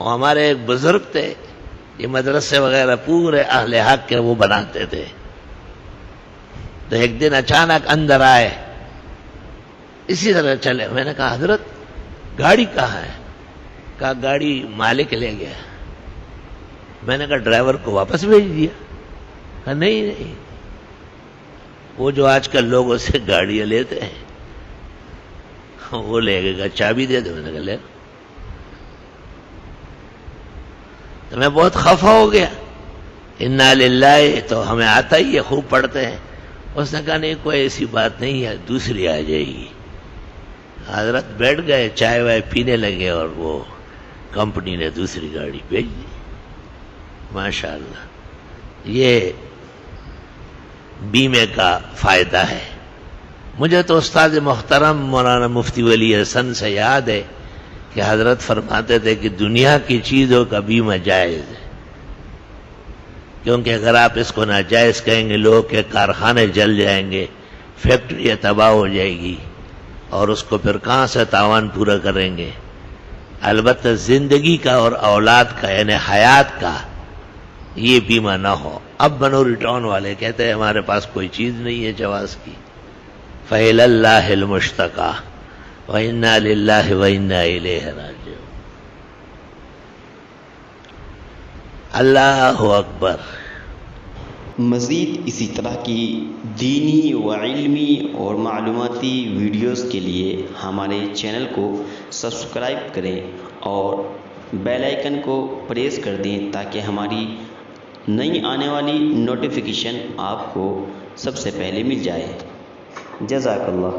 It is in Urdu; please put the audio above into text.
اور ہمارے ایک بزرگ تھے، یہ مدرسے وغیرہ پورے اہل حق کے وہ بناتے تھے. تو ایک دن اچانک اندر آئے، اسی طرح چلے. میں نے کہا حضرت گاڑی کہاں ہے؟ کہا گاڑی مالک لے گیا. میں نے کہا ڈرائیور کو واپس بھیج دیا. کہا نہیں، وہ جو آج کل لوگوں سے گاڑیاں لیتے ہیں وہ لے گا، چابی دے دے. میں نے کہا لے. تو میں بہت خفا ہو گیا. انا للہ تو ہمیں آتا ہی ہے، خوب پڑھتے ہیں. اس نے کہا نہیں کوئی ایسی بات نہیں ہے، دوسری آ جائے گی. حضرت بیٹھ گئے، چائے وائے پینے لگے، اور وہ کمپنی نے دوسری گاڑی بھیج دی. ماشاءاللہ یہ بیمے کا فائدہ ہے. مجھے تو استاد محترم مولانا مفتی ولی حسن سے یاد ہے کہ حضرت فرماتے تھے کہ دنیا کی چیزوں کا بیمہ جائز ہے، کیونکہ اگر آپ اس کو ناجائز کہیں گے لوگ کے کارخانے جل جائیں گے، فیکٹریاں تباہ ہو جائے گی، اور اس کو پھر کہاں سے تاوان پورا کریں گے. البتہ زندگی کا اور اولاد کا یعنی حیات کا یہ بیمہ نہ ہو. اب بنوری ٹاؤن والے کہتے ہیں ہمارے پاس کوئی چیز نہیں ہے جواز کی. فَإِلَى اللَّهِ الْمُشْتَقَى وَإِنَّا لِلَّهِ وَإِنَّا إِلَيْهِ رَاجِعُونَ. اللہ اکبر. مزید اسی طرح کی دینی و علمی اور معلوماتی ویڈیوز کے لیے ہمارے چینل کو سبسکرائب کریں اور بیل آئیکن کو پریس کر دیں تاکہ ہماری نئی آنے والی نوٹیفیکیشن آپ کو سب سے پہلے مل جائے. جزاک اللہ.